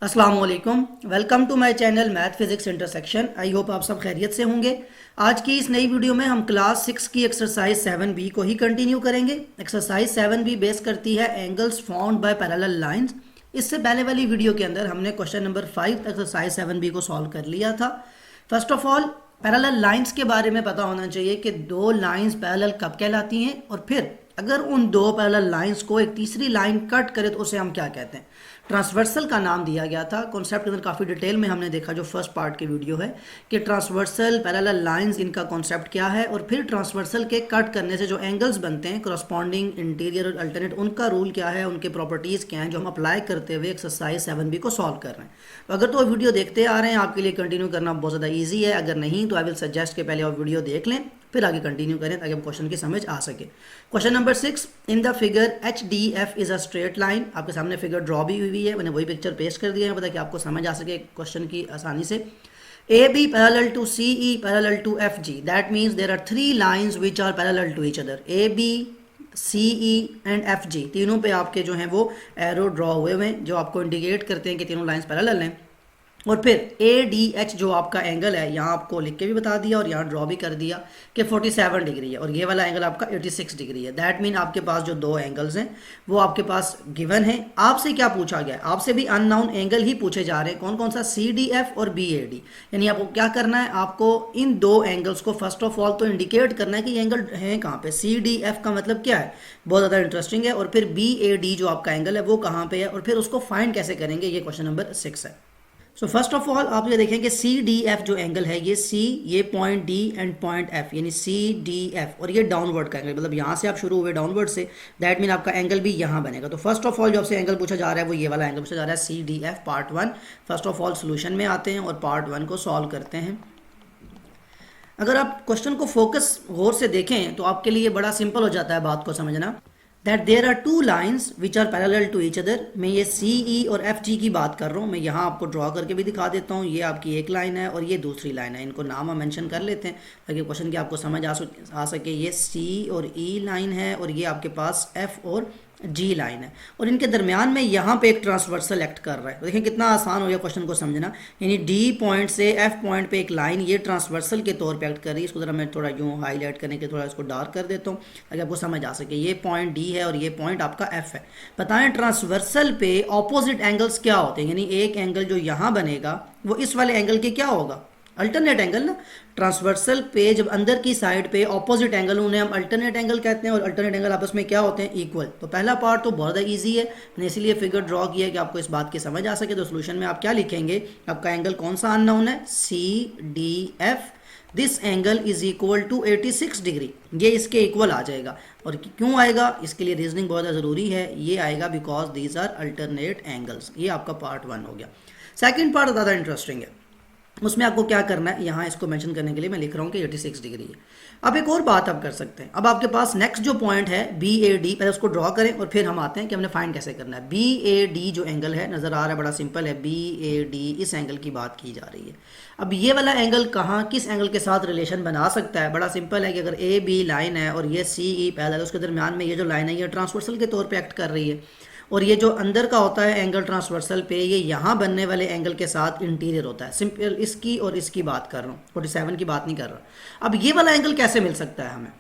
अस्सलाम वालेकुम। Welcome to my channel math physics intersection. I hope आप सब खैरियत से होंगे। आज की इस नई वीडियो में हम क्लास 6 की एक्सरसाइज 7B को ही कंटिन्यू करेंगे। एक्सरसाइज 7B बेस करती है angles found by parallel lines. इससे पहले वाली वीडियो के अंदर हमने क्वेश्चन नंबर 5 एक्सरसाइज 7B को सॉल्व कर लिया था। First of all parallel lines के बारे में पता होना चाहिए कि दो लाइंस पैरेलल कब कहलाती हैं, और फिर अगर उन दो पैरेलल लाइंस को एक तीसरी लाइन कट करे तो उसे हम क्या कहते हैं। ट्रांसवर्सल का नाम दिया गया था। कॉन्सेप्ट के अंदर काफ़ी डिटेल में हमने देखा जो फर्स्ट पार्ट की वीडियो है कि ट्रांसवर्सल पैरेलल लाइंस इनका कॉन्सेप्ट क्या है, और फिर ट्रांसवर्सल के कट करने से जो एंगल्स बनते हैं करस्पॉन्डिंग इंटीरियर और अल्टरनेट, उनका रूल क्या है, उनके प्रॉपर्टीज़ क्या हैं जो हम अप्लाई करते हुए एक्सरसाइज 7B को सॉल्व कर रहे हैं। तो अगर तो वीडियो देखते आ रहे हैं आपके लिए कंटिन्यू करना बहुत ज़्यादा ईजी है। अगर नहीं तो आई विल सजेस्ट कि पहले आप वीडियो देख लें फिर आगे कंटिन्यू करें ताकि हम क्वेश्चन की समझ आ सके। Question number 6, in the figure H D F is a straight line. आपके सामने फिगर ड्रॉ भी हुई है, मैंने वही पिक्चर पेस्ट कर दिया है पता कि आपको समझ आ सके क्वेश्चन की आसानी से। A B parallel to C E parallel to F G, that means there are three lines which are parallel to each other. A B C E and F G, तीनों पे आपके जो हैं वो एरो ड्रॉ हुए हुए हैं जो आपको इंडिकेट करते हैं कि तीनों लाइंस पैरेलल हैं। और फिर ए डी एच जो आपका एंगल है, यहाँ आपको लिख के भी बता दिया और यहाँ ड्रॉ भी कर दिया कि 47 डिग्री है, और ये वाला एंगल आपका 86 डिग्री है। दैट मीन आपके पास जो दो एंगल्स हैं वो आपके पास गिवन है। आपसे क्या पूछा गया है? आपसे भी अननोन एंगल ही पूछे जा रहे हैं। कौन कौन सा? सी डी एफ और बी ए डी। यानी आपको क्या करना है, आपको इन दो एंगल्स को फर्स्ट ऑफ ऑल तो इंडिकेट करना है कि ये एंगल है कहाँ पे। सी डी एफ का मतलब क्या है, बहुत ज़्यादा इंटरेस्टिंग है। और फिर बी ए डी जो आपका एंगल है वो कहाँ पे है, और फिर उसको फाइंड कैसे करेंगे, ये क्वेश्चन नंबर 6 है। सो फर्स्ट ऑफ ऑल आप ये देखें कि सी डी एफ जो एंगल है, ये सी, ये point D and point F, यानी सी डी एफ, और ये डाउनवर्ड का एंगल, मतलब यहाँ से आप शुरू हुए डाउनवर्ड से, दैट मीन आपका एंगल भी यहाँ बनेगा। तो फर्स्ट ऑफ ऑल जो आपसे एंगल पूछा जा रहा है वो ये वाला एंगल पूछा जा रहा है, C D F part 1। First of all solution में आते हैं और पार्ट 1 को सॉल्व करते हैं। अगर आप क्वेश्चन को फोकस गौर से देखें तो आपके लिए बड़ा सिंपल हो जाता है बात को समझना। That there are two lines which are parallel to each other. मैं ये सी ई और एफ जी की बात कर रहा हूँ। मैं यहाँ आपको ड्रॉ करके भी दिखा देता हूँ। ये आपकी एक लाइन है और ये दूसरी लाइन है। इनको नाम हम मेंशन कर लेते हैं ताकि क्वेश्चन की आपको समझ आ सके। ये सी और ई लाइन है और ये आपके पास एफ और जी लाइन है, और इनके दरमियान में यहाँ पे एक ट्रांसवर्सल एक्ट कर रहा है। तो देखें कितना आसान हो गया क्वेश्चन को समझना। यानी डी पॉइंट से एफ पॉइंट पे एक लाइन ये ट्रांसवर्सल के तौर पे एक्ट कर रही है। इसको जरा मैं थोड़ा यूँ हाईलाइट करने के थोड़ा इसको डार्क कर देता हूँ ताकि आपको समझ आ सके। ये पॉइंट डी है और ये पॉइंट आपका एफ है। बताएं ट्रांसवर्सल पे ऑपोजिट एंगल्स क्या होते हैं, यानी एक एंगल जो यहाँ बनेगा वो इस वाले एंगल के क्या होगा, अल्टरनेट एंगल ना। ट्रांसवर्सल पे जब अंदर की साइड पे ऑपोजिट एंगल, उन्हें हम अल्टरनेट एंगल कहते हैं, और अल्टरनेट एंगल आपस में क्या होते हैं, इक्वल। तो पहला पार्ट तो बहुत ज़्यादा ईजी है, मैंने इसीलिए फिगर ड्रॉ किया है कि आपको इस बात की समझ आ सके। तो सोल्यूशन में आप क्या लिखेंगे, आपका एंगल कौन सा अननोन है, C D F. This angle is equal to 86 degree, ये इसके इक्वल आ जाएगा। और क्यों आएगा, इसके लिए रीजनिंग बहुत ज़्यादा ज़रूरी है। ये आएगा because these are alternate angles. ये आपका पार्ट 1 हो गया। सेकेंड पार्ट ज़्यादा इंटरेस्टिंग है। उसमें आपको क्या करना है, यहाँ इसको मेंशन करने के लिए मैं लिख रहा हूँ कि 86 डिग्री है। अब एक और बात आप कर सकते हैं। अब आपके पास नेक्स्ट जो पॉइंट है बी ए डी, पहले उसको ड्रॉ करें और फिर हम आते हैं कि हमने फाइंड कैसे करना है। बी ए डी जो एंगल है नज़र आ रहा है, बड़ा सिंपल है। बी ए डी, इस एंगल की बात की जा रही है। अब ये वाला एंगल कहाँ, किस एंगल के साथ रिलेशन बना सकता है, बड़ा सिंपल है कि अगर ए बी लाइन है और ये सी ई पैरेलल है, उसके दरमियान में ये जो लाइन है ये ट्रांसवर्सल के तौर पर एक्ट कर रही है, और ये जो अंदर का होता है एंगल ट्रांसवर्सल पे, ये यहाँ बनने वाले एंगल के साथ इंटीरियर होता है। सिंपल इसकी और इसकी बात कर रहा हूँ, 47 की बात नहीं कर रहा। अब ये वाला एंगल कैसे मिल सकता है हमें,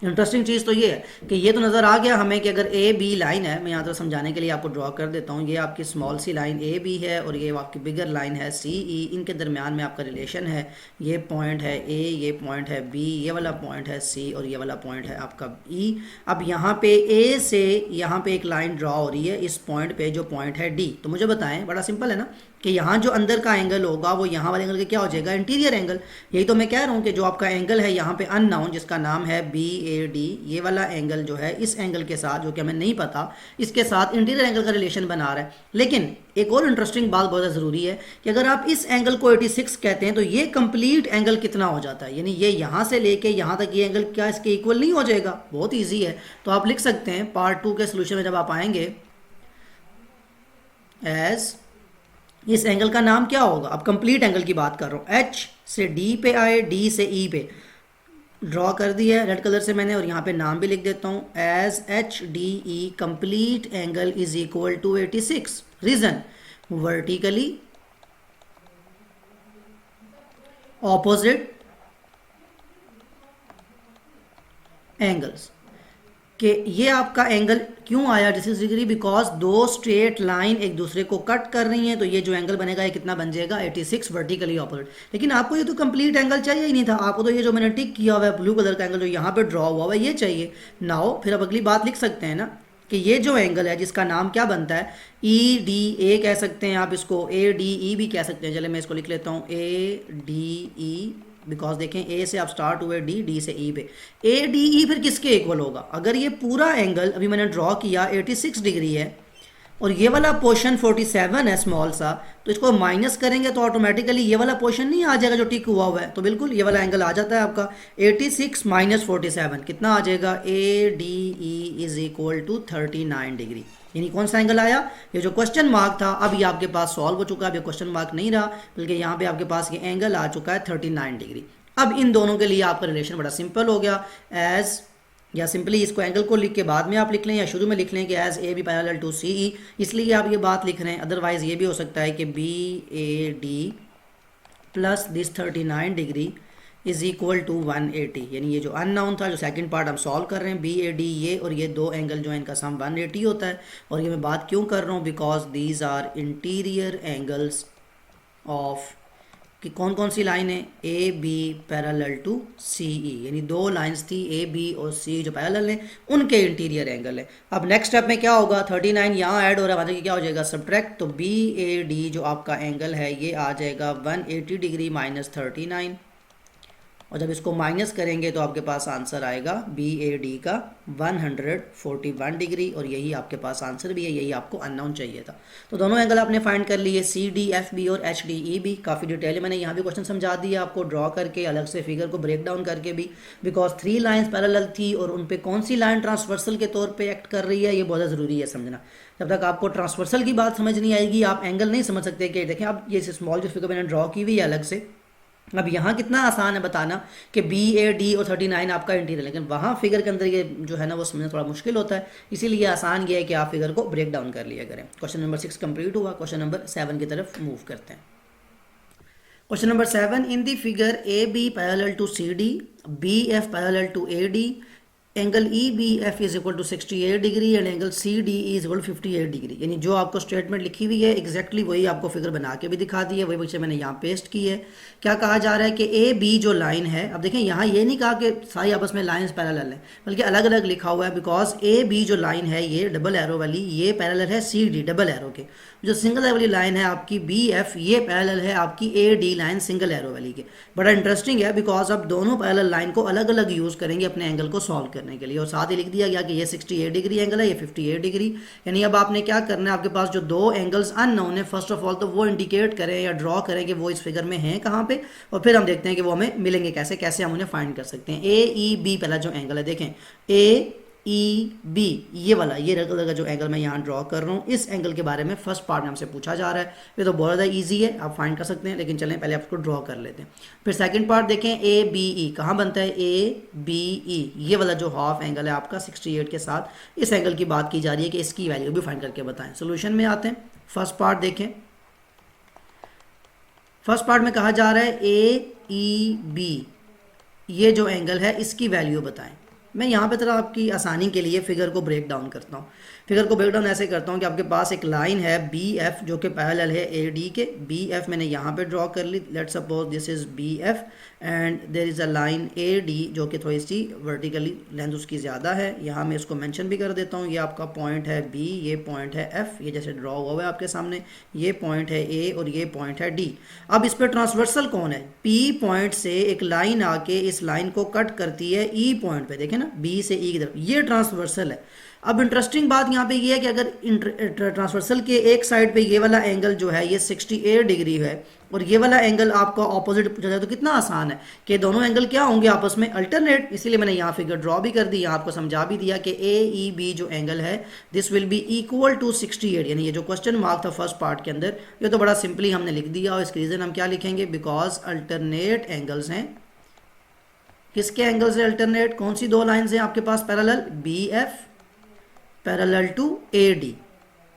इंटरेस्टिंग चीज़ तो ये है कि ये तो नज़र आ गया हमें कि अगर ए बी लाइन है, मैं यहाँ तो समझाने के लिए आपको ड्रॉ कर देता हूँ। ये आपकी small C line A B है और ये आपकी बिगर लाइन है सी ई। इनके दरमियान में आपका रिलेशन है, ये पॉइंट है ए, ये पॉइंट है बी, ये वाला पॉइंट है सी और ये वाला पॉइंट है आपका ई। अब यहाँ पे ए से यहाँ पे एक लाइन ड्रॉ हो रही है इस पॉइंट पे जो पॉइंट है डी। तो मुझे बताएं, बड़ा सिंपल है ना, कि यहाँ जो अंदर का एंगल होगा वो यहाँ वाले एंगल का क्या हो जाएगा, इंटीरियर एंगल। यही तो मैं कह रहा हूँ कि जो आपका एंगल है यहाँ पे अननोन, जिसका नाम है बी ए डी, ये वाला एंगल जो है इस एंगल के साथ, जो कि हमें नहीं पता, इसके साथ इंटीरियर एंगल का रिलेशन बना रहा है। लेकिन एक और इंटरेस्टिंग बात बहुत ज़रूरी है कि अगर आप इस एंगल को 86 कहते हैं तो ये कंप्लीट एंगल कितना हो जाता है, यानी ये यहाँ से लेके यहाँ तक ये एंगल क्या इसके इक्वल नहीं हो जाएगा। बहुत ईजी है। तो आप लिख सकते हैं पार्ट 2 के सोल्यूशन में जब आप आएंगे, एज इस एंगल का नाम क्या होगा, अब कंप्लीट एंगल की बात कर रहा हूँ। एच से डी पे आए, डी से ई पे ड्रॉ कर दिया है रेड कलर से मैंने, और यहाँ पे नाम भी लिख देता हूँ, as H D E complete angle is equal to 86। Reason, vertically opposite angles कि ये आपका एंगल क्यों आया 86 डिग्री, बिकॉज दो स्ट्रेट लाइन एक दूसरे को कट कर रही हैं, तो ये जो एंगल बनेगा ये कितना बन जाएगा 86 वर्टिकली ऑपोजिट। लेकिन आपको ये तो कंप्लीट एंगल चाहिए ही नहीं था, आपको तो ये जो मैंने टिक किया हुआ है ब्लू कलर का एंगल जो यहाँ पे ड्रॉ हुआ है ये चाहिए। नाउ फिर अब अगली बात लिख सकते हैं ना कि ये जो एंगल है जिसका नाम क्या बनता है ई डी ए कह सकते हैं आप, इसको ए डी ई भी कह सकते हैं। चले मैं इसको लिख लेता हूँ ए डी ई, बिकॉज देखें ए से आप स्टार्ट हुए डी से ई पे, ए डी ई फिर किसके इक्वल होगा? अगर ये पूरा एंगल अभी मैंने ड्रॉ किया 86 डिग्री है और ये वाला पोर्शन 47 है स्मॉल सा, तो इसको माइनस करेंगे तो ऑटोमेटिकली ये वाला पोर्शन नहीं आ जाएगा जो टिक हुआ हुआ है, तो बिल्कुल ये वाला एंगल आ जाता है आपका 86 माइनस 47 कितना आ जाएगा A D E is equal to 39 degree. यानी कौन सा एंगल आया? ये जो क्वेश्चन मार्क था अब ये आपके पास सॉल्व हो चुका है, अब ये क्वेश्चन मार्क नहीं रहा बल्कि यहाँ पे आपके पास ये एंगल आ चुका है 39 डिग्री। अब इन दोनों के लिए आपका रिलेशन बड़ा सिंपल हो गया, एज या सिंपली इसको एंगल को लिख के बाद में आप लिख लें या शुरू में लिख लें कि as A B parallel to C E, इसलिए आप ये बात लिख रहे हैं। अदरवाइज ये भी हो सकता है कि B A D plus this 39 degree is equal to 180, यानी ये जो अननाउन था जो सेकंड पार्ट हम सॉल्व कर रहे हैं बी ए डी ये, और ये दो एंगल जो है इनका सम 180 होता है। और ये मैं बात क्यों कर रहा हूँ? Because these are interior angles of कि कौन कौन सी लाइन है A B parallel to C E, यानी दो लाइंस थी ए बी और सी जो पैरेलल है उनके इंटीरियर एंगल है। अब नेक्स्ट स्टेप में क्या होगा 39 यहाँ ऐड हो रहा है, मतलब कि क्या हो जाएगा सब्ट्रैक्ट, तो बी ए डी जो आपका एंगल है ये आ जाएगा 180 डिग्री माइनस 39, और जब इसको माइनस करेंगे तो आपके पास आंसर आएगा बी ए डी का 141 डिग्री, और यही आपके पास आंसर भी है, यही आपको अननोन चाहिए था। तो दोनों एंगल आपने फाइंड कर लिए सी डी एफ बी और एच डी ई बी। काफ़ी डिटेल मैंने यहाँ भी क्वेश्चन समझा दिया आपको ड्रॉ करके, अलग से फिगर को ब्रेक डाउन करके भी, बिकॉज 3 लाइन्स पैरेलल थी और उन पे कौन सी लाइन ट्रांसवर्सल के तौर पे एक्ट कर रही है ये बहुत ज़रूरी है समझना। जब तक आपको ट्रांसवर्सल की बात समझ नहीं आएगी आप एंगल नहीं समझ सकते। कि देखें अब ये स्मॉल जो फिगर मैंने ड्रॉ की हुई है अलग से, अब यहाँ कितना आसान है बताना कि बी ए डी और 39 आपका इंटीरियर, लेकिन वहाँ फिगर के अंदर ये जो है ना वो समझना थोड़ा मुश्किल होता है, इसीलिए आसान ये है कि आप फिगर को ब्रेक डाउन कर लिया करें। क्वेश्चन नंबर 6 कंप्लीट हुआ, क्वेश्चन नंबर 7 की तरफ मूव करते हैं। Question number 7, in the figure A B parallel to C D, B F parallel to A D, angle E B F is equal to 68 degree and angle C D is equal to 58 degree. यानी जो आपको statement लिखी हुई है exactly वही आपको figure बना के भी दिखा दी है, वही बच्चे मैंने यहाँ पेस्ट की है। क्या कहा जा रहा है कि ए बी जो लाइन है, अब देखें यहाँ ये नहीं कहा कि सारी आपस में लाइंस पैरेलल है, बल्कि अलग अलग लिखा हुआ है, बिकॉज ए बी जो लाइन है ये डबल एरो वाली ये पैरेलल है सी डी डबल एरो के, जो सिंगल एरो वाली लाइन है आपकी बी एफ ये पैरेलल है आपकी A D line single arrow वाली के। बड़ा इंटरेस्टिंग है बिकॉज अब दोनों पैरेलल लाइन को अलग अलग यूज़ करेंगे अपने एंगल को सॉल्व करने के लिए, और साथ ही लिख दिया गया कि ये 68 डिग्री एंगल है, ये 58 डिग्री। यानी अब आपने क्या करना है, आपके पास जो दो एंगल्स अननोन है फर्स्ट ऑफ ऑल तो वो इंडिकेट करें या ड्रॉ करें कि वो इस फिगर में हैं कहाँ पे, और फिर हम देखते हैं कि वो हमें मिलेंगे कैसे, कैसे हम उन्हें फाइंड कर सकते हैं। ए ई बी पहला जो एंगल है देखें ए ई बी ये वाला, ये रेड कलर का जो एंगल मैं यहाँ ड्रॉ कर रहा हूँ, इस एंगल के बारे में फर्स्ट पार्ट में हमसे पूछा जा रहा है। ये तो बहुत ज़्यादा इजी है, आप फाइंड कर सकते हैं, लेकिन चलें पहले आपको ड्रॉ कर लेते हैं। फिर सेकंड पार्ट देखें ए बी ई कहाँ बनता है, ए बी ई ये वाला जो हाफ एंगल है आपका 68 के साथ, इस एंगल की बात की जा रही है कि इसकी वैल्यू भी फाइंड करके बताएं। सोल्यूशन में आते हैं, फर्स्ट पार्ट देखें। फर्स्ट पार्ट में कहा जा रहा है ए ई बी ये जो एंगल है इसकी वैल्यू बताएं। मैं यहाँ पे तरह आपकी आसानी के लिए फिगर को ब्रेक डाउन करता हूँ। फिगर को ब्रेक डाउन ऐसे करता हूँ कि आपके पास एक लाइन है बी एफ जो कि पैरेलल है ए डी के, बी एफ मैंने यहाँ पे ड्रॉ कर ली, let's suppose this is B F and there is a line A D जो कि थोड़ी सी वर्टिकली लेंथ उसकी ज़्यादा है। यहाँ मैं इसको मेंशन भी कर देता हूँ, ये आपका पॉइंट है बी, ये पॉइंट है एफ, ये जैसे ड्रॉ हुआ है आपके सामने, ये पॉइंट है ए और ये पॉइंट है डी। अब इस पर ट्रांसवर्सल कौन है, पी पॉइंट से एक लाइन आके इस लाइन को कट करती है ई पॉइंट पे, देखें ना बी से ई की तरफ, ये ट्रांसवर्सल है। अब इंटरेस्टिंग बात यहाँ पे ये है कि अगर ट्रांसवर्सल के एक साइड पे ये वाला एंगल जो है ये 68 डिग्री है और ये वाला एंगल आपका ऑपोजिट पूछा जाए तो कितना आसान है कि दोनों एंगल क्या होंगे आपस में अल्टरनेट। इसीलिए मैंने यहाँ फिगर ड्रॉ भी कर दी, यहाँ आपको समझा भी दिया कि ए ई बी जो एंगल है this will be equal to 68, यानी ये जो क्वेश्चन मार्क था फर्स्ट पार्ट के अंदर ये तो बड़ा सिंपली हमने लिख दिया, और इसके रीजन हम क्या लिखेंगे, बिकॉज अल्टरनेट एंगल्स हैं। किसके एंगल से अल्टरनेट, कौन सी दो लाइन्स हैं आपके पास parallel, B F parallel to A D,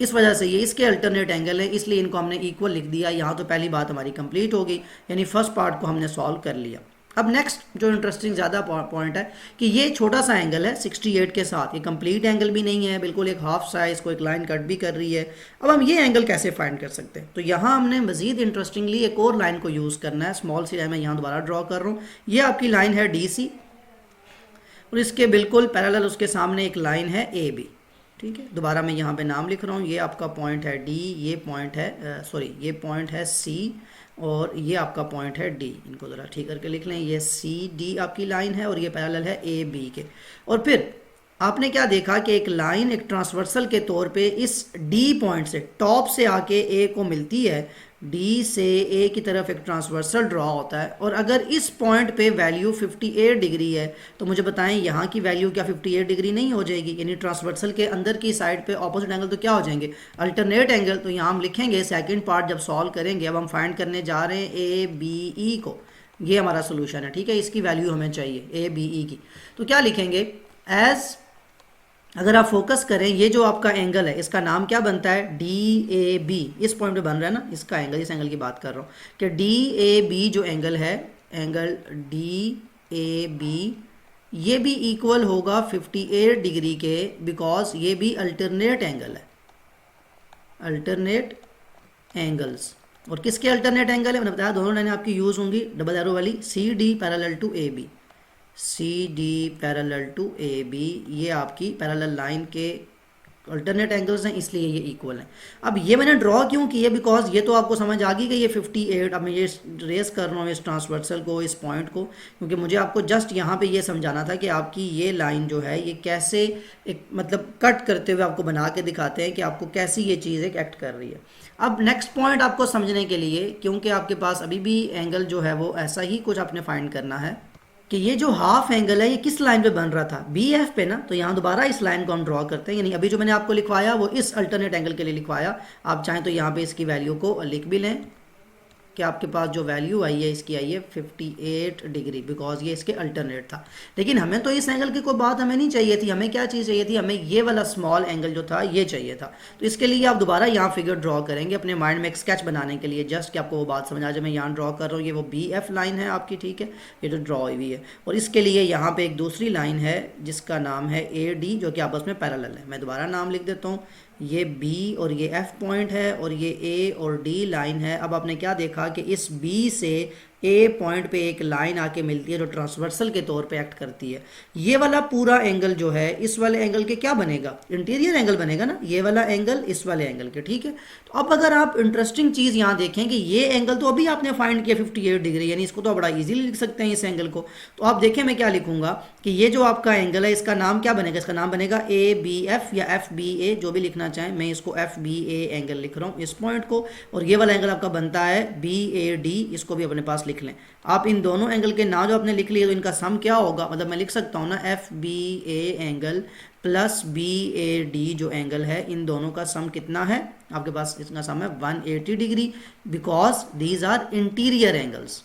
इस वजह से ये इसके अल्टरनेट एंगल है, इसलिए इनको हमने इक्वल लिख दिया। यहाँ तो पहली बात हमारी कंप्लीट हो गई, यानी फर्स्ट पार्ट को हमने सॉल्व कर लिया। अब नेक्स्ट जो इंटरेस्टिंग ज़्यादा पॉइंट है कि ये छोटा सा एंगल है 68 के साथ, ये कंप्लीट एंगल भी नहीं है, बिल्कुल एक हाफ साइज को एक लाइन कट भी कर रही है। अब हम ये एंगल कैसे फाइंड कर सकते हैं? तो यहाँ हमने मजीद इंटरेस्टिंगली एक और लाइन को यूज़ करना है, स्मॉल सी लाइन मैं यहाँ दोबारा ड्रॉ कर रहा हूँ। ये आपकी लाइन है DC और इसके बिल्कुल पैरेलल उसके सामने एक लाइन है AB। ठीक है, दोबारा मैं यहाँ पे नाम लिख रहा हूँ, ये आपका पॉइंट है D, ये पॉइंट है ये पॉइंट है C और ये आपका पॉइंट है D। इनको ज़रा ठीक करके लिख लें, ये CD आपकी लाइन है और ये पैरेलल है AB के। और फिर आपने क्या देखा कि एक लाइन एक ट्रांसवर्सल के तौर पे इस D पॉइंट से टॉप से आके A को मिलती है, D से A की तरफ एक ट्रांसवर्सल ड्रॉ होता है। और अगर इस पॉइंट पे वैल्यू 58 डिग्री है तो मुझे बताएं यहाँ की वैल्यू क्या 58 डिग्री नहीं हो जाएगी? यानी ट्रांसवर्सल के अंदर की साइड पे ऑपोजिट एंगल तो क्या हो जाएंगे? Alternate angle. तो यहाँ हम लिखेंगे सेकंड पार्ट जब सॉल्व करेंगे, अब हम फाइंड करने जा रहे हैं ABE को। ये हमारा सोल्यूशन है, ठीक है, इसकी वैल्यू हमें चाहिए ABE की। तो क्या लिखेंगे? एज अगर आप फोकस करें, ये जो आपका एंगल है इसका नाम क्या बनता है? DAB। इस पॉइंट पे बन रहा है ना इसका एंगल, इस एंगल की बात कर रहा हूँ कि DAB जो एंगल है, एंगल DAB ये भी इक्वल होगा 58 डिग्री के, बिकॉज ये भी अल्टरनेट एंगल है, अल्टरनेट एंगल्स। और किसके अल्टरनेट एंगल है? मैंने बताया दोनों लाइनें आपकी यूज होंगी डबल एरो वाली, CD parallel to AB, CD parallel to AB, ये आपकी पैरेलल लाइन के अल्टरनेट एंगल्स हैं, इसलिए ये इक्वल हैं। अब ये मैंने ड्रॉ क्यों किया? बिकॉज ये तो आपको समझ आ गई कि ये 58। अब मैं ये रेस कर रहा हूँ इस ट्रांसवर्सल को, इस पॉइंट को, क्योंकि मुझे आपको जस्ट यहाँ पे ये समझाना था कि आपकी ये लाइन जो है ये कैसे एक मतलब कट करते हुए आपको बना के दिखाते हैं कि आपको कैसी ये चीज़ एक एक्ट कर रही है। अब नेक्स्ट पॉइंट आपको समझने के लिए, क्योंकि आपके पास अभी भी एंगल जो है वो ऐसा ही कुछ आपने फाइंड करना है कि ये जो हाफ एंगल है ये किस लाइन पे बन रहा था? BF पे ना। तो यहाँ दोबारा इस लाइन को हम ड्रॉ करते हैं, यानी अभी जो मैंने आपको लिखवाया वो इस अल्टरनेट एंगल के लिए लिखवाया। आप चाहें तो यहाँ पे इसकी वैल्यू को लिख भी लें कि आपके पास जो वैल्यू आई है इसकी आई है 58 डिग्री, बिकॉज ये इसके अल्टरनेट था। लेकिन हमें तो इस एंगल की कोई बात हमें नहीं चाहिए थी, हमें क्या चीज़ चाहिए थी? हमें ये वाला स्मॉल एंगल जो था ये चाहिए था। तो इसके लिए आप दोबारा यहाँ फिगर ड्रॉ करेंगे अपने माइंड में एक स्केच बनाने के लिए, जस्ट कि आपको वो बात समझ आ जाए। मैं यहाँ ड्रॉ कर रहा हूँ, ये वो BF लाइन है आपकी, ठीक है, ये जो ड्रॉ हुई है। और इसके लिए यहाँ पे एक दूसरी लाइन है जिसका नाम है AD, जो कि आपस में पैरेलल है। मैं दोबारा नाम लिख देता हूँ, ये B और ये F पॉइंट है और ये A और D लाइन है। अब आपने क्या देखा कि इस B से A पॉइंट पे एक लाइन आके मिलती है जो ट्रांसवर्सल के तौर पे एक्ट करती है। ये वाला पूरा एंगल जो है इस वाले एंगल के क्या बनेगा? इंटीरियर एंगल बनेगा ना, ये वाला एंगल इस वाले एंगल के, ठीक है। तो अब अगर आप इंटरेस्टिंग चीज़ यहाँ देखें कि ये एंगल तो अभी आपने फाइंड किया 58 डिग्री, यानी इसको तो बड़ा ईजिली लिख सकते हैं इस एंगल को। तो आप देखें मैं क्या लिखूंगा कि ये जो आपका एंगल है इसका नाम क्या बनेगा? इसका नाम बनेगा ABF या FBA, जो भी लिखना चाहें। मैं इसको FBA एंगल लिख रहा हूँ इस पॉइंट को, और ये वाला एंगल आपका बनता है BAD, इसको भी अपने पास लिख लें। आप इन दोनों एंगल के नाम जो आपने लिख लिए तो इनका सम क्या होगा? मतलब मैं लिख सकता हूँ ना FBA एंगल प्लस BAD जो एंगल है, इन दोनों का सम कितना है आपके पास? इसका सम है 180 degree, because these are interior angles.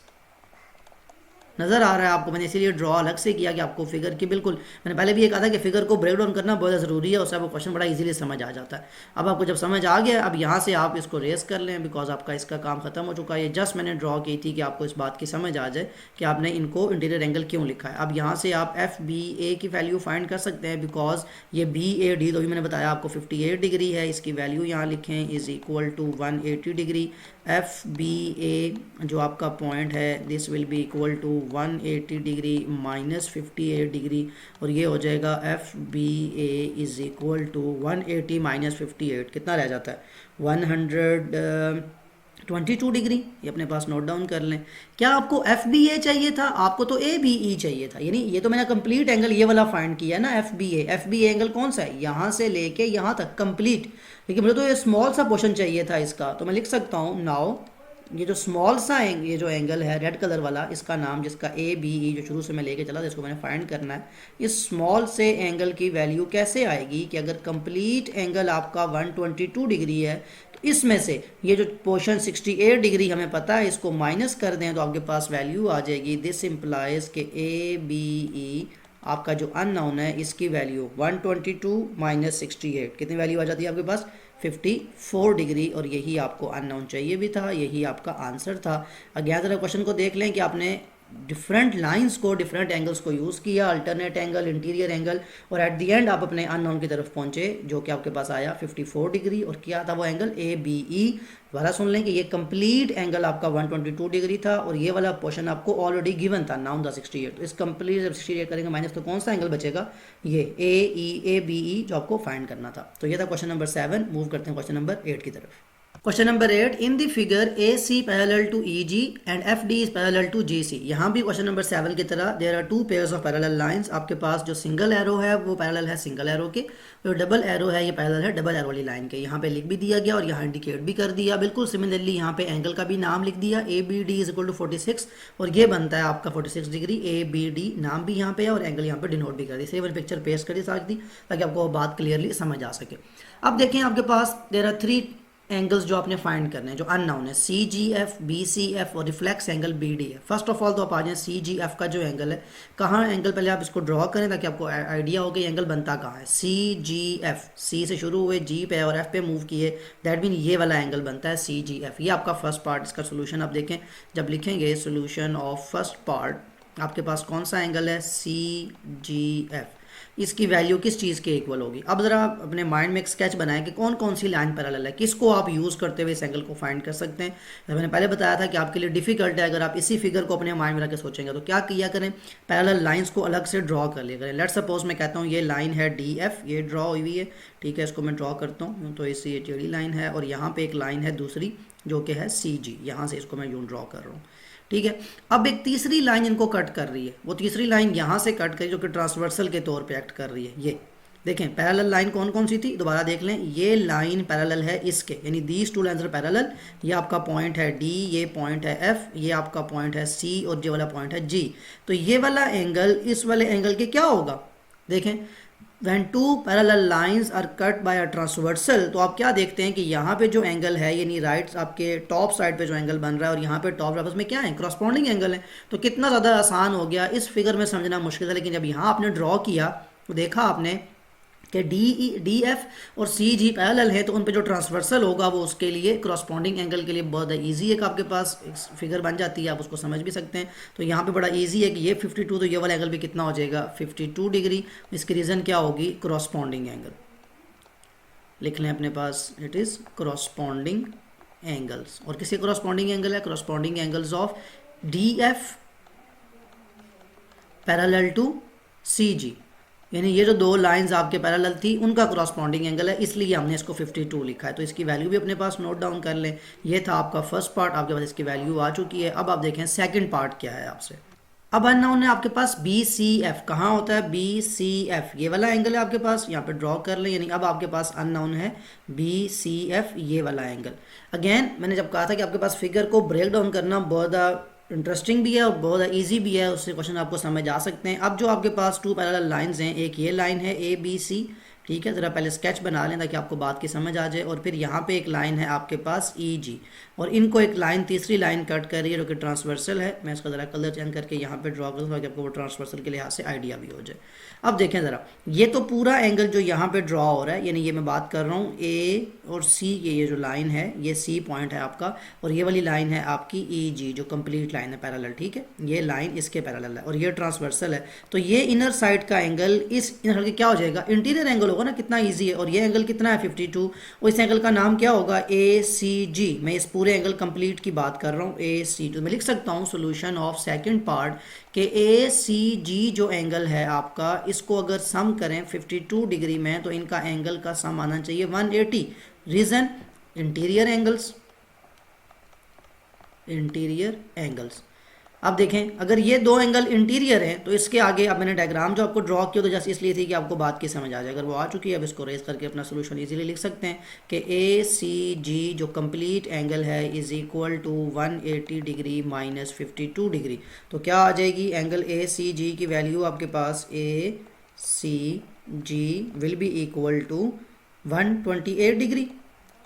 नज़र आ रहा है आपको? मैंने इसीलिए ड्रॉ अलग से किया कि आपको फिगर की बिल्कुल, मैंने पहले भी ये कहा था कि फिगर को ब्रेक डाउन करना बहुत ज़रूरी है, उससे आपको क्वेश्चन बड़ा इजीली समझ आ जाता है। अब आपको जब समझ आ गया, अब यहाँ से आप इसको रेस कर लें, बिकॉज आपका इसका काम खत्म हो चुका है। ये जस्ट मैंने ड्रॉ की थी कि आपको इस बात की समझ आ जाए कि आपने इनको इंटीरियर एंगल क्यों लिखा है। अब यहाँ से आप FBA की वैल्यू फाइंड कर सकते हैं, बिकॉज ये BAD तो भी मैंने बताया आपको 58 डिग्री है, इसकी वैल्यू यहाँ लिखें is equal to 180 degree. FBA जो आपका पॉइंट है this will be equal to 180 degree minus 58 degree, और ये हो जाएगा FBA is equal to 180 minus 58, कितना रह जाता है? 122 डिग्री। ये अपने पास नोट डाउन कर लें। क्या आपको FBA चाहिए था? आपको तो ABE चाहिए था। यानी ये तो मैंने कंप्लीट एंगल ये वाला फाइंड किया ना, FBA एंगल कौन सा है? यहाँ से लेके यहाँ तक कंप्लीट। लेकिन मुझे तो ये स्मॉल सा पोर्शन चाहिए था इसका, तो मैं लिख सकता हूँ नाउ ये जो स्मॉल सा ये जो एंगल है रेड कलर वाला, इसका नाम जिसका ABE जो शुरू से मैं लेके चला था, इसको मैंने फाइंड करना है। इस स्मॉल से एंगल की वैल्यू कैसे आएगी कि अगर कंप्लीट एंगल आपका 122 डिग्री है तो इसमें से ये जो पोर्शन 68 डिग्री हमें पता है इसको माइनस कर दें तो आपके पास वैल्यू आ जाएगी। दिस इम्प्लाइज के ABE आपका जो अननोन है इसकी वैल्यू 122 माइनस 68, कितनी वैल्यू आ जाती है आपके पास? 54 डिग्री, और यही आपको अननोन चाहिए भी था, यही आपका आंसर था। अगेन ज़रा क्वेश्चन को देख लें कि आपने डिफरेंट लाइंस को, डिफरेंट एंगल्स को यूज़ किया, अल्टरनेट एंगल, इंटीरियर एंगल, और एट द एंड आप अपने अननोन की तरफ पहुंचे जो कि आपके पास आया 54 डिग्री। और क्या था वो एंगल? ABE। दोबारा सुन लें कि ये कंप्लीट एंगल आपका 122 डिग्री था, और ये वाला पोर्शन आपको ऑलरेडी गिवन था 9 द 68। तो इस कंप्लीट जब 68 करेंगे माइनस, तो कौन सा एंगल बचेगा? ये ABE जो आपको फाइंड करना था। तो ये था क्वेश्चन नंबर 7। मूव करते हैं क्वेश्चन नंबर 8 की तरफ। Question number 8, in the figure AC parallel to EG and FD is parallel to GC। यहाँ भी क्वेश्चन नंबर 7 की तरह there are two pairs of parallel lines. आपके पास जो सिंगल एरो है वो पैरेलल है सिंगल एरो के, जो डबल एरो है ये पैरेलल है डबल एरो वाली लाइन के। यहाँ पे लिख भी दिया गया और यहाँ इंडिकेट भी कर दिया। बिल्कुल सिमिलरली यहाँ पे एंगल का भी नाम लिख दिया, ABD इज इक्वल टू 46, और ये बनता है आपका 46 डिग्री। ABD नाम भी यहाँ पे है और एंगल यहाँ पे डिनोट भी कर दी। सेम पिक्चर पेस्ट करिए साथ दी ताकि आपको बात क्लियरली समझ आ सके। अब देखें आपके पास देयर आर 3 एंगल्स जो आपने फाइंड करने हैं जो अननोन है, CGF, BCF और रिफ्लेक्स एंगल BD है। फर्स्ट ऑफ ऑल तो आप आ जाए CGF का जो एंगल है, कहाँ एंगल, पहले आप इसको ड्रॉ करें ताकि आपको आइडिया हो कि एंगल बनता कहाँ है। CGF, C से शुरू हुए, G पे और F पे मूव किए, दैट मीन ये वाला एंगल बनता है CGF। ये आपका फर्स्ट पार्ट। इसका सोल्यूशन आप देखें, जब लिखेंगे सोल्यूशन ऑफ फर्स्ट पार्ट, आपके पास कौन सा एंगल है? CGF। इसकी वैल्यू किस चीज़ के इक्वल होगी? अब ज़रा अपने माइंड में एक स्केच बनाएं कि कौन कौन सी लाइन पैरेलल है, किसको आप यूज़ करते हुए इस एंगल को फाइंड कर सकते हैं। जब मैंने पहले बताया था कि आपके लिए डिफिकल्ट है, अगर आप इसी फिगर को अपने माइंड में रख के सोचेंगे तो क्या किया करें, पैरेलल लाइंस को अलग से ड्रॉ कर लिया करें। लेट सपोज मैं कहता हूँ ये लाइन है DF, ये ड्रॉ हुई है, ठीक है, इसको मैं ड्रॉ करता हूँ। तो इससे ये टेढ़ी लाइन है और यहाँ पे एक लाइन है दूसरी जो कि है CG, यहाँ से इसको मैं यूँ ड्रॉ कर रहा हूँ, ठीक है। अब एक तीसरी लाइन इनको कट कर रही है, वो तीसरी लाइन यहाँ से कट करी जो कि ट्रांसवर्सल के तौर पे एक्ट कर रही है। ये देखें पैरेलल लाइन कौन कौन सी थी, दोबारा देख लें। ये लाइन पैरेलल है इसके, यानी these two lines are parallel. ये आपका पॉइंट है D, ये पॉइंट है F, ये आपका पॉइंट है C और ये वाला पॉइंट है G। तो ये वाला एंगल इस वाले एंगल के क्या होगा? देखें, when two parallel lines are cut by a transversal, तो आप क्या देखते हैं कि यहाँ पे जो एंगल है, यानी राइट आपके टॉप साइड पे जो एंगल बन रहा है और यहाँ पे टॉप आपस में क्या है, क्रॉसपॉन्डिंग एंगल है। तो कितना ज़्यादा आसान हो गया। इस फिगर में समझना मुश्किल है, लेकिन जब यहाँ आपने ड्रॉ किया तो देखा आपने कि DF और CG पैरेलल है, तो उन पे जो ट्रांसवर्सल होगा वो उसके लिए क्रॉसपॉन्डिंग एंगल के लिए बहुत ईजी है कि आपके पास एक फिगर बन जाती है, आप उसको समझ भी सकते हैं। तो यहाँ पे बड़ा इजी है कि ये 52, तो ये वाला एंगल भी कितना हो जाएगा? 52 डिग्री। इसकी रीज़न क्या होगी? Corresponding angle. लिख लें अपने पास, इट इज़ क्रॉसपॉन्डिंग एंगल्स। और किसी क्रॉसपॉन्डिंग एंगल है? Corresponding angles of DF parallel to CG, यानी ये जो दो लाइंस आपके पैरेलल थी उनका क्रॉसपॉन्डिंग एंगल है, इसलिए हमने इसको 52 लिखा है। तो इसकी वैल्यू भी अपने पास नोट डाउन कर लें। ये था आपका फर्स्ट पार्ट, आपके पास इसकी वैल्यू आ चुकी है। अब आप देखें सेकंड पार्ट क्या है आपसे। अब अननोन है आपके पास BCF। कहाँ होता है BCF? ये वाला एंगल है आपके पास, यहाँ पे ड्रॉ कर लें। यानी अब आपके पास अननोन है BCF, ये वाला एंगल। अगेन मैंने जब कहा था कि आपके पास फिगर को ब्रेक डाउन करना बहुत इंटरेस्टिंग भी है और बहुत इजी भी है, उससे क्वेश्चन आपको समझ आ सकते हैं। अब जो आपके पास टू पैरेलल लाइंस हैं, एक ये लाइन है ABC, ठीक है, ज़रा पहले स्केच बना लें ताकि आपको बात की समझ आ जाए। और फिर यहाँ पे एक लाइन है आपके पास EG, और इनको एक लाइन, तीसरी लाइन कट कर रही है जो कि ट्रांसवर्सल है। मैं इसका ज़रा कलर चेंज करके यहाँ पे ड्रॉ करूँ ताकि आपको वो ट्रांसवर्सल के लिहाज से आइडिया भी हो जाए। अब देखें ज़रा, ये तो पूरा एंगल जो यहाँ पे ड्रॉ हो रहा है, यानी ये मैं बात कर रहा हूँ A और C की, ये जो लाइन है ये C पॉइंट है आपका, और ये वाली लाइन है आपकी EG जो कंप्लीट लाइन है पैरेलल, ठीक है। ये लाइन इसके पैरेलल है और ये ट्रांसवर्सल है। तो ये इनर साइड का एंगल इस इनर साइड क्या हो जाएगा? इंटीरियर एंगल होगा ना, कितना ईजी है। और ये एंगल कितना है? 52। और इस एंगल का नाम क्या होगा? ACG। मैं इस पूरे एंगल कंप्लीट की बात कर रहा हूँ, AC। तो मैं लिख सकता हूँ सोल्यूशन ऑफ सेकंड पार्ट के ACG जो एंगल है आपका, इसको अगर सम करें 52 डिग्री में तो इनका एंगल का सम आना चाहिए 180। Reason interior angles, interior angles. अब देखें, अगर ये दो एंगल इंटीरियर हैं तो इसके आगे, अब मैंने डायग्राम जो आपको ड्रॉ किया तो जस्ट इसलिए थी कि आपको बात की समझ आ जाए। अगर वो आ चुकी है, अब इसको रेज करके अपना सोल्यूशन इजीली लिख सकते हैं कि ACG जो कंप्लीट एंगल है is equal to 180 degree minus 52 degree. तो क्या आ जाएगी? एंगल ACG की वैल्यू आपके पास ACG will be equal to 128 degree.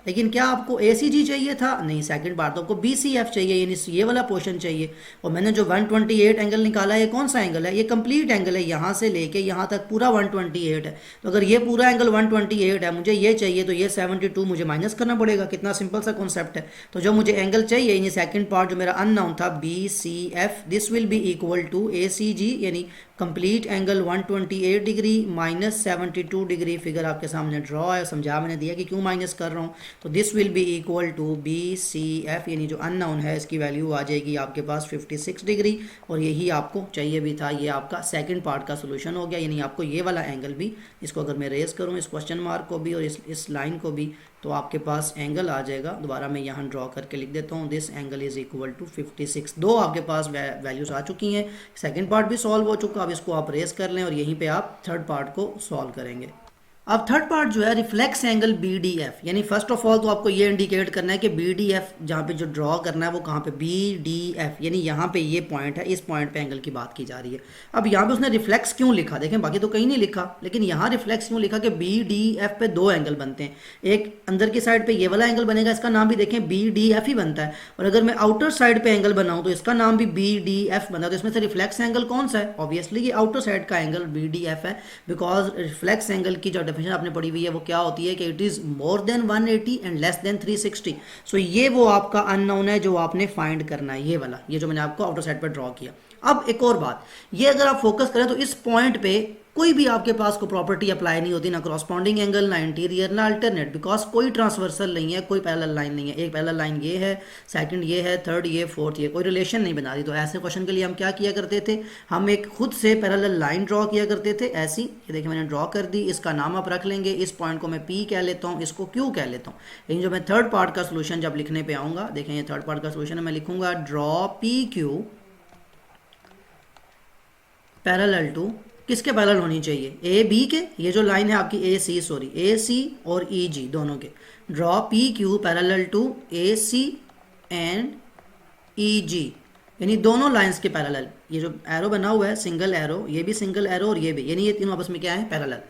लेकिन क्या आपको ACG चाहिए था? नहीं, सेकंड पार्ट तो आपको BCF चाहिए, यानी ये वाला पोर्शन चाहिए। और मैंने जो 128 एंगल निकाला है, ये कौन सा एंगल है? ये कंप्लीट एंगल है, यहाँ से लेके यहाँ तक पूरा 128 है। तो अगर ये पूरा एंगल 128 है, मुझे ये चाहिए, तो ये 72 मुझे माइनस करना पड़ेगा। कितना सिंपल सा कॉन्सेप्ट है। तो जो मुझे एंगल चाहिए, यानी सेकंड पार्ट जो मेरा अननोन था BCF, this will be equal to ACG, यानी complete angle 128 degree minus 72 degree. Figure आपके सामने ड्रॉ है, समझा मैंने दिया कि क्यों माइनस कर रहा हूँ। तो this will be equal to BCF, यानी जो अननोन है इसकी वैल्यू आ जाएगी आपके पास 56 डिग्री। और यही आपको चाहिए भी था। ये आपका सेकंड पार्ट का सोल्यूशन हो गया, यानी आपको ये वाला एंगल भी, इसको अगर मैं रेज करूँ, इस क्वेश्चन मार्क को भी और इस लाइन को भी, तो आपके पास एंगल आ जाएगा। दोबारा मैं यहाँ ड्रॉ करके लिख देता हूँ, this angle is equal to 56। दो आपके पास वैल्यूज आ चुकी हैं। सेकंड पार्ट भी सॉल्व हो चुका। अब इसको आप रेस कर लें और यहीं पे आप थर्ड पार्ट को सॉल्व करेंगे। अब थर्ड पार्ट जो है रिफ्लेक्स एंगल BDF, यानी फर्स्ट ऑफ ऑल तो आपको ये इंडिकेट करना है कि BDF जहाँ पे जो ड्रॉ करना है वो कहाँ पे, BDF, यानी यहाँ पे ये पॉइंट है, इस पॉइंट पे एंगल की बात की जा रही है। अब यहाँ पे उसने रिफ्लेक्स क्यों लिखा, देखें बाकी तो कहीं नहीं लिखा, लेकिन यहाँ रिफ्लेक्स क्यों लिखा कि BDF पे दो एंगल बनते हैं। एक अंदर की साइड पे ये वाला एंगल बनेगा, इसका नाम भी देखें BDF ही बनता है। और अगर मैं आउटर साइड पे एंगल बनाऊँ तो इसका नाम भी BDF बनता है। तो इसमें से रिफ्लेक्स एंगल कौन सा है? ऑब्वियसली ये आउटर साइड का एंगल BDF है, बिकॉज रिफ्लेक्स एंगल की जो डेफिनेशन आपने पढ़ी हुई है वो क्या होती है कि it is more than 180 and less than 360। सो ये वो आपका अननोन है जो आपने फाइंड करना है, ये वाला, ये जो मैंने आपको आउटर साइड पर ड्रॉ किया। अब एक और बात, ये अगर आप फोकस करें तो इस पॉइंट पे कोई भी आपके पास को प्रॉपर्टी अप्लाई नहीं होती, ना क्रॉसपॉन्डिंग एंगल, ना इंटीरियर, ना अल्टरनेट, बिकॉज कोई ट्रांसवर्सल नहीं है, कोई पैरेलल लाइन नहीं है। एक पैरेलल लाइन ये है, सेकंड ये है, थर्ड ये, फोर्थ ये, कोई रिलेशन नहीं बना रही। तो ऐसे क्वेश्चन के लिए हम क्या किया करते थे, हम एक खुद से पैरेलल लाइन ड्रॉ किया करते थे ऐसी। ये देखिए मैंने ड्रॉ कर दी, इसका नाम आप रख लेंगे। इस पॉइंट को मैं P कह लेता हूँ, इसको Q कह लेता हूँ। लेकिन जो मैं थर्ड पार्ट का सोल्यूशन जब लिखने पे आऊँगा, देखें ये थर्ड पार्ट का सोल्यूशन है, मैं लिखूंगा ड्रॉ PQ पैरेलल टू, किसके पैरेलल होनी चाहिए, AB के, ये जो लाइन है आपकी AC और EG दोनों के। Draw PQ parallel to AC and EG, यानी दोनों लाइंस के पैरेलल। ये जो एरो बना हुआ है सिंगल एरो, ये भी सिंगल एरो और ये भी, यानी ये तीनों आपस में क्या है, पैरेलल।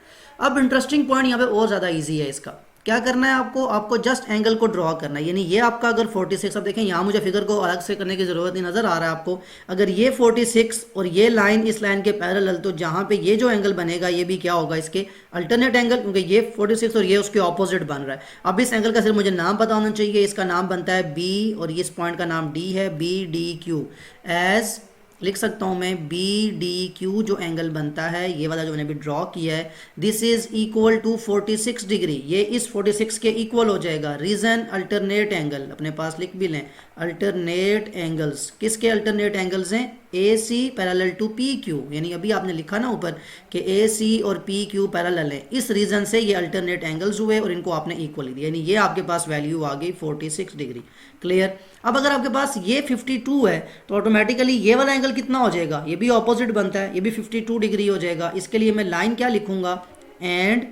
अब इंटरेस्टिंग पॉइंट यहाँ पे और ज़्यादा ईजी है इसका। क्या करना है आपको जस्ट एंगल को ड्रॉ करना है। यानी ये आपका अगर 46, अब देखें यहाँ मुझे फिगर को अलग से करने की ज़रूरत नहीं, नज़र आ रहा है आपको। अगर ये 46 और ये लाइन इस लाइन के पैरेलल, तो जहाँ पे ये जो एंगल बनेगा ये भी क्या होगा, इसके अल्टरनेट एंगल, क्योंकि ये 46 और ये उसके ऑपोजिट बन रहा है। अब इस एंगल का सिर्फ मुझे नाम पता होना चाहिए। इसका नाम बनता है B और इस पॉइंट का नाम D है, BDQ। एज लिख सकता हूँ मैं BDQ जो एंगल बनता है, ये वाला जो मैंने अभी ड्रॉ किया है, this is equal to 46 degree. ये इस 46 के इक्वल हो जाएगा। रीजन अल्टरनेट एंगल, अपने पास लिख भी लें, अल्टरनेट एंगल्स। किसके अल्टरनेट एंगल्स हैं? AC पैरेलल टू PQ, यानी अभी आपने लिखा ना ऊपर कि AC और PQ पैरेलल है, इस रीजन से ये अल्टरनेट एंगल्स हुए और इनको आपने इक्वल दिया, यानी ये आपके पास वैल्यू आ गई 46 डिग्री। क्लियर? अब अगर आपके पास ये 52 है तो ऑटोमेटिकली ये वाला एंगल कितना हो जाएगा, ये भी ऑपोजिट बनता है, ये भी 52 डिग्री हो जाएगा। इसके लिए मैं लाइन क्या लिखूंगा, एंड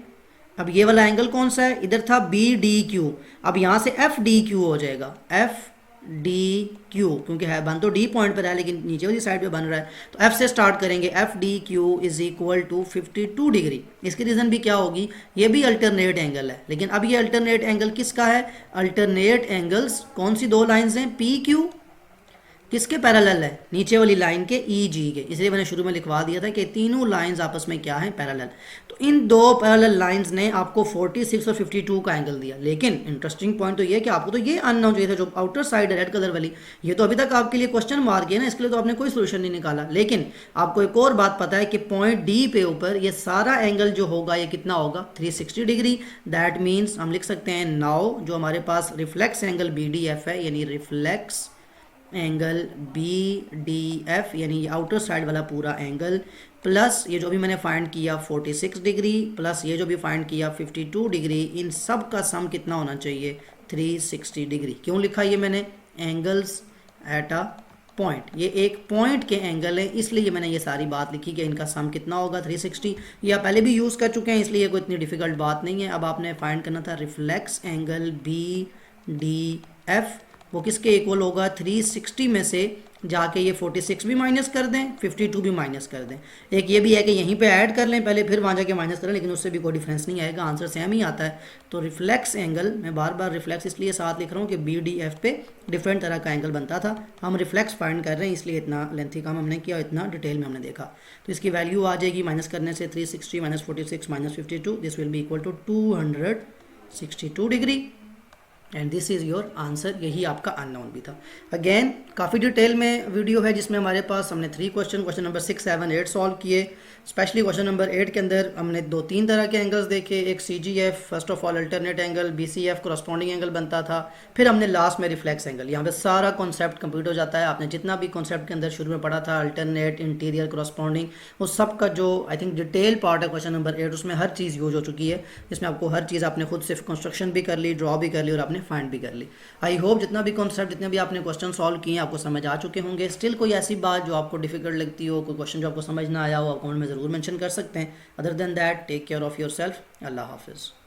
अब ये वाला एंगल कौन सा है, इधर था BDQ, अब यहाँ से FDQ हो जाएगा, FDQ, क्योंकि है बन तो D पॉइंट पर है लेकिन नीचे वाली साइड पे बन रहा है, तो F से स्टार्ट करेंगे। FDQ is equal to 52 degree. इसकी रीज़न भी क्या होगी, ये भी अल्टरनेट एंगल है, लेकिन अब ये अल्टरनेट एंगल किसका है, अल्टरनेट एंगल्स कौन सी दो लाइंस हैं, PQ किसके पैरेलल है, नीचे वाली लाइन के EG के। इसलिए मैंने शुरू में लिखवा दिया था कि तीनों लाइंस आपस में क्या हैं, पैरेलल। तो इन दो पैरेलल लाइंस ने आपको 46 और 52 का एंगल दिया। लेकिन इंटरेस्टिंग पॉइंट तो ये कि आपको तो ये अननोन चाहिए था, जो आउटर साइड है रेड कलर वाली, ये तो अभी तक आपके लिए क्वेश्चन मार्क है ना, इसके लिए तो आपने कोई सोल्यूशन नहीं निकाला। लेकिन आपको एक और बात पता है कि पॉइंट D पे ऊपर ये सारा एंगल जो होगा ये कितना होगा, 360 डिग्री। दैट मीन्स हम लिख सकते हैं नाउ जो हमारे पास रिफ्लेक्स एंगल BDF है, यानी रिफ्लेक्स एंगल BDF, यानी आउटर साइड वाला पूरा एंगल, प्लस ये जो भी मैंने फाइंड किया 46 डिग्री, प्लस ये जो भी फाइंड किया 52 डिग्री, इन सब का सम कितना होना चाहिए, 360 डिग्री। क्यों लिखा ये मैंने, एंगल्स एट अ पॉइंट, ये एक पॉइंट के एंगल है, इसलिए मैंने ये सारी बात लिखी कि इनका सम कितना होगा 360। ये आप पहले भी यूज़ कर चुके हैं, इसलिए कोई इतनी डिफिकल्ट बात नहीं है। अब आपने फाइंड करना था रिफ्लेक्स एंगल BDF, वो किसके इक्वल होगा, 360 में से जाके ये 46 भी माइनस कर दें, 52 भी माइनस कर दें। एक ये भी है कि यहीं पे ऐड कर लें पहले, फिर वहाँ जाके माइनस करें, लेकिन उससे भी कोई डिफरेंस नहीं आएगा, आंसर सेम ही आता है। तो रिफ्लेक्स एंगल, मैं बार बार रिफ्लेक्स इसलिए साथ लिख रहा हूँ कि BDF पे डिफरेंट तरह का एंगल बनता था। हम रिफ्लेक्स फाइंड कर रहे हैं, इसलिए इतना लेंथी काम हमने किया, इतना डिटेल में हमने देखा। तो इसकी वैल्यू आ जाएगी माइनस करने से 360 minus 46 minus 52, this will be equal to 262 degree and this is your answer. यही आपका अननोन भी था। अगेन काफ़ी डिटेल में वीडियो है जिसमें हमारे पास हमने 3 क्वेश्चन नंबर 6, 7, 8 सॉल्व किए। स्पेशली क्वेश्चन नंबर 8 के अंदर हमने 2-3 तरह के एंगल्स देखे, एक CGF first of all alternate angle, BCF corresponding angle बनता था, फिर हमने लास्ट में रिफ्लेक्स एंगल। यहाँ पे सारा कॉन्सेप्ट कंप्लीट हो जाता है। आपने जितना भी कॉन्सेप्ट के अंदर शुरू में पढ़ा था, अल्टरनेट, इंटीरियर, करस्पॉन्डिंग, उस सब का जो आई थिंक डिटेल पार्ट है क्वेश्चन नंबर 8, उसमें हर चीज़ यूज हो चुकी है, जिसमें आपको हर चीज़ आपने खुद सिर्फ कंस्ट्रक्शन भी कर ली, ड्रॉ भी कर ली और आपने फाइंड भी कर ली। आई होप जितना भी कॉन्सेप्ट, जितने भी आपने क्वेश्चन सॉल्व किए आपको समझ आ चुके होंगे। स्टिल कोई ऐसी बात जो आपको डिफिकल्ट लगती हो, कोई क्वेश्चन जो आपको समझ ना आया हो, आप कमेंट में ज़रूर मेंशन कर सकते हैं। Other than that, take care of yourself. अल्लाह हाफिज़।